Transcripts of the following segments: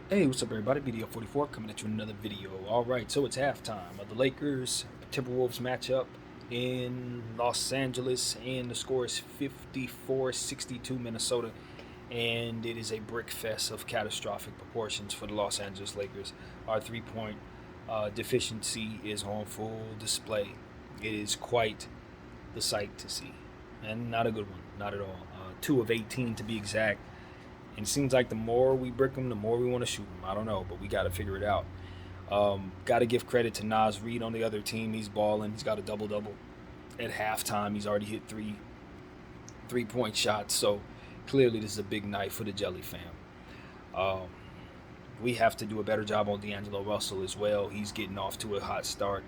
Hey, what's up, everybody? BDO44 coming at you with another video. All right, so it's halftime of the Lakers Timberwolves matchup in Los Angeles, and the score is 54-62 Minnesota, and it is a brick fest of catastrophic proportions for the Los Angeles Lakers. Our three-point deficiency is on full display. It is quite the sight to see, and not a good one, not at all. 2 of 18 to be exact. And it seems like the more we brick them, the more we want to shoot them. I don't know, but we got to figure it out. Got to give credit to Nas Reed on the other team. He's balling. He's got a double double. At halftime, he's already hit three-point shots. So clearly, this is a big night for the Jelly fam. Um, we have to do a better job on D'Angelo Russell as well. He's getting off to a hot start.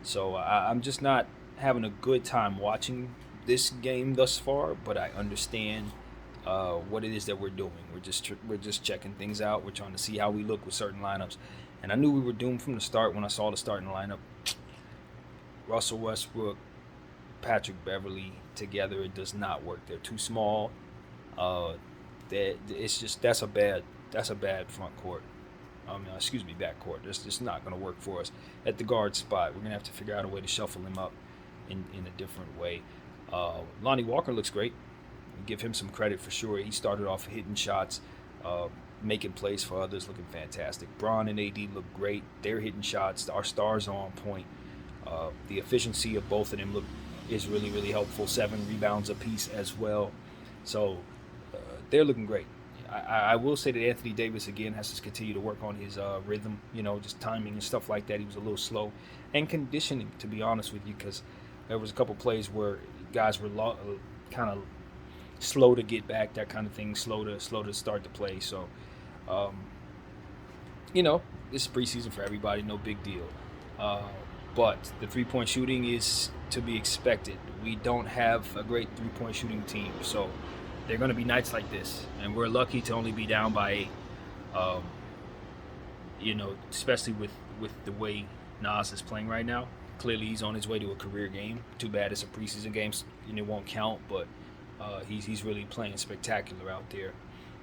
So I'm just not having a good time watching this game thus far, but I understand what it is that we're doing. We're just checking things out. We're trying to see how we look with certain lineups. And I knew we were doomed from the start when I saw the starting lineup. Russell Westbrook, Patrick Beverly together, it does not work. They're too small. Uh, that's a bad front court. Excuse me, back court. That's just not going to work for us at the guard spot. We're going to have to figure out a way to shuffle him up in a different way. Lonnie Walker looks great. Give him some credit for sure. He started off hitting shots, uh, making plays for others, looking fantastic. Braun and AD look great. They're hitting shots. Our stars are on point. The efficiency of both of them is really, really helpful. 7 rebounds apiece as well. So they're looking great. I will say that Anthony Davis again has to continue to work on his rhythm, just timing and stuff like that. He was a little slow, and conditioning, to be honest with you, because there was a couple plays where guys were kind of slow to get back, that kind of thing, slow to start to play. So, um, this is preseason for everybody, no big deal. Uh, but the 3-point shooting is to be expected. We don't have a great 3-point shooting team, so they're going to be nights like this, and we're lucky to only be down by 8. Um, especially with the way Nas is playing right now. Clearly, he's on his way to a career game. Too bad it's a preseason game, and it won't count. But he's really playing spectacular out there.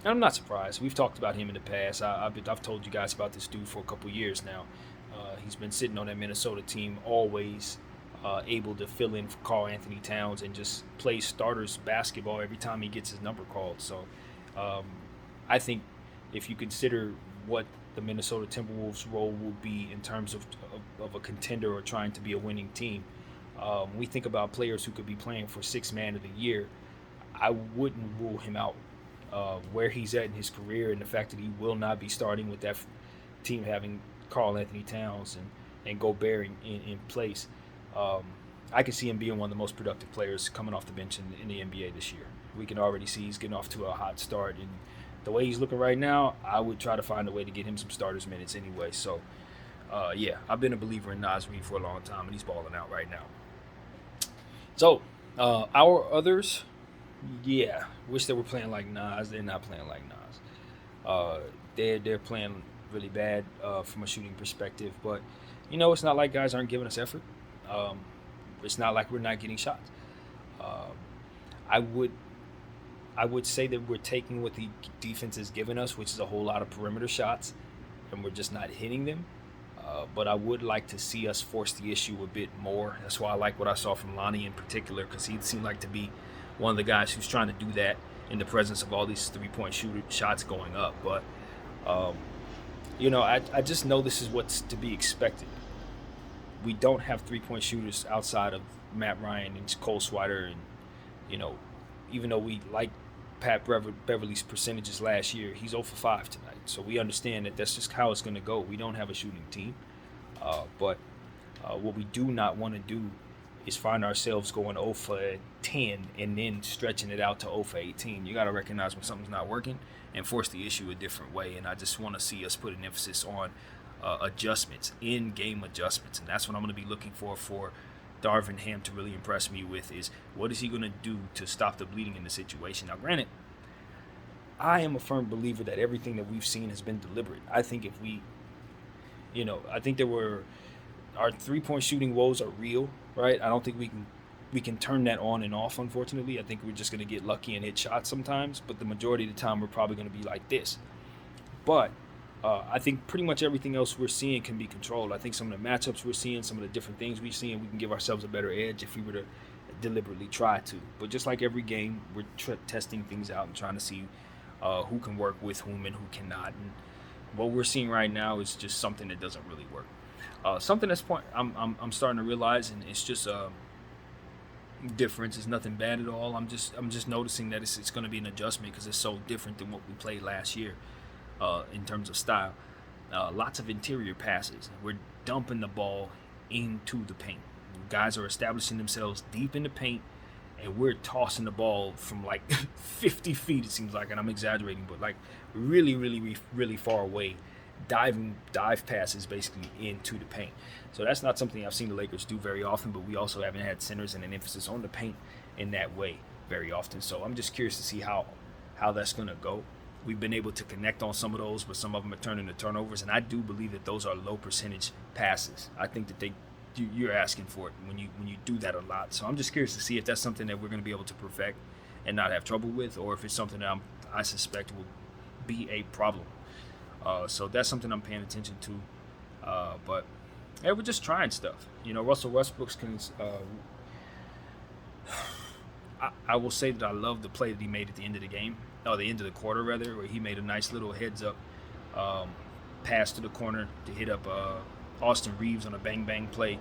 And I'm not surprised. We've talked about him in the past. I've told you guys about this dude for a couple years now. He's been sitting on that Minnesota team, always able to fill in for Karl Anthony Towns and just play starters basketball every time he gets his number called. So um, I think if you consider what the Minnesota Timberwolves role will be in terms of a contender or trying to be a winning team, we think about players who could be playing for six man of the year. I wouldn't rule him out. Where he's at in his career and the fact that he will not be starting with that team having Karl Anthony Towns and Gobert in place, um, I can see him being one of the most productive players coming off the bench in the NBA this year. We can already see he's getting off to a hot start, and the way he's looking right now, I would try to find a way to get him some starters minutes anyway. So, yeah, I've been a believer in Nas Reed for a long time, and he's balling out right now. So, our others, yeah, wish they were playing like Nas. They're not playing like Nas. Uh, they're playing really bad from a shooting perspective, but it's not like guys aren't giving us effort. Um, it's not like we're not getting shots. Um, I would I would say that we're taking what the defense has given us, which is a whole lot of perimeter shots, and we're just not hitting them. But I would like to see us force the issue a bit more. That's why I like what I saw from Lonnie in particular, because he seemed like to be one of the guys who's trying to do that in the presence of all these 3-point shooter shots going up. But um, I just know this is what's to be expected. We don't have 3-point shooters outside of Matt Ryan and Cole Swider, and you know, even though we like Beverly's percentages last year, he's 0 for 5 tonight. So we understand that that's just how it's going to go. We don't have a shooting team, but what we do not want to do is find ourselves going 0 for 10 and then stretching it out to 0 for 18. You got to recognize when something's not working and force the issue a different way. And I just want to see us put an emphasis on adjustments, in-game adjustments, and that's what I'm going to be looking for Darvin Ham to really impress me with is what is he going to do to stop the bleeding in the situation. Now, granted, I am a firm believer that everything that we've seen has been deliberate. I think if we, I think there were our 3-point shooting woes are real, right? I don't think we can turn that on and off. Unfortunately, I think we're just going to get lucky and hit shots sometimes, but the majority of the time we're probably going to be like this. But I think pretty much everything else we're seeing can be controlled. I think some of the matchups we're seeing, some of the different things we're seeing, we can give ourselves a better edge if we were to deliberately try to. But just like every game, we're testing things out and trying to see who can work with whom and who cannot. And what we're seeing right now is just something that doesn't really work. Something I'm starting to realize, and it's just difference. It's nothing bad at all. I'm just noticing that it's going to be an adjustment because it's so different than what we played last year in terms of style. Lots of interior passes. We're dumping the ball into the paint. Guys are establishing themselves deep in the paint, and we're tossing the ball from like 50 feet, it seems like, and I'm exaggerating, but like really, really, really far away, dive passes basically into the paint. So that's not something I've seen the Lakers do very often, but we also haven't had centers and an emphasis on the paint in that way very often. So I'm just curious to see how that's going to go. We've been able to connect on some of those, but some of them are turning to turnovers, and I do believe that those are low percentage passes. I think that you're asking for it when you do that a lot. So I'm just curious to see if that's something that we're going to be able to perfect and not have trouble with, or if it's something that I suspect will be a problem. So that's something I'm paying attention to. But we're just trying stuff. Russell Westbrook's I will say that I love the play that he made at the end of the game, or the end of the quarter rather, where he made a nice little heads up pass to the corner to hit up Austin Reeves on a bang play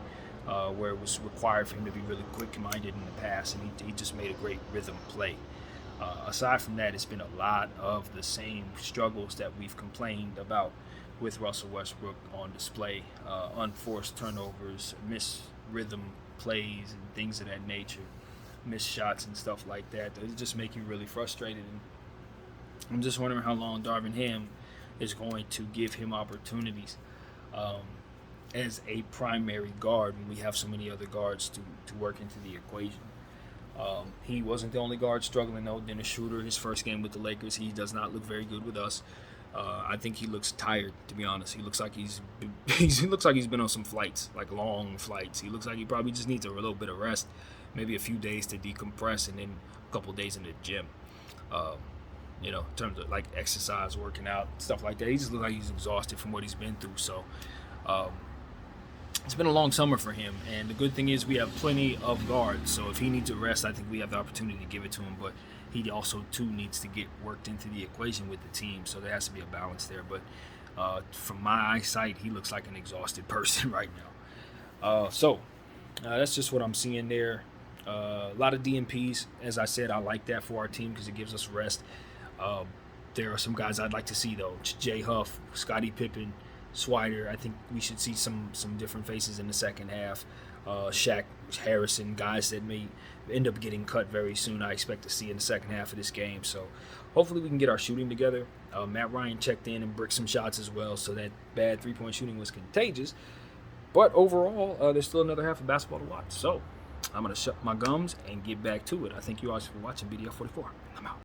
where it was required for him to be really quick-minded in the pass, and he just made a great rhythm play. Aside from that, it's been a lot of the same struggles that we've complained about with Russell Westbrook on display. Unforced turnovers, missed rhythm plays, and things of that nature. Missed shots and stuff like that. It just make you really frustrated. And I'm just wondering how long Darvin Ham is going to give him opportunities as a primary guard when we have so many other guards to work into the equation. He wasn't the only guard struggling though. Dennis Schroeder, his first game with the Lakers, he does not look very good with us. I think he looks tired, to be honest. He looks like he looks like he's been on some flights, like long flights. He looks like he probably just needs a little bit of rest, maybe a few days to decompress, and then a couple days in the gym. In terms of like exercise, working out, stuff like that. He just looks like he's exhausted from what he's been through. So it's been a long summer for him, and the good thing is we have plenty of guards. So if he needs a rest, I think we have the opportunity to give it to him. But he also too needs to get worked into the equation with the team. So there has to be a balance there. But from my eyesight, he looks like an exhausted person right now. So that's just what I'm seeing there. A lot of DNPs, as I said, I like that for our team because it gives us rest. There are some guys I'd like to see though: Jay Huff, Scottie Pippen, Swider. I think we should see some different faces in the second half. Shaq Harrison, guys that may end up getting cut very soon. I expect to see in the second half of this game. So hopefully we can get our shooting together. Matt Ryan checked in and bricked some shots as well, so that bad three-point shooting was contagious. But overall, there's still another half of basketball to watch. So I'm going to shut my gums and get back to it. I thank you all for watching BDF 44. I'm out.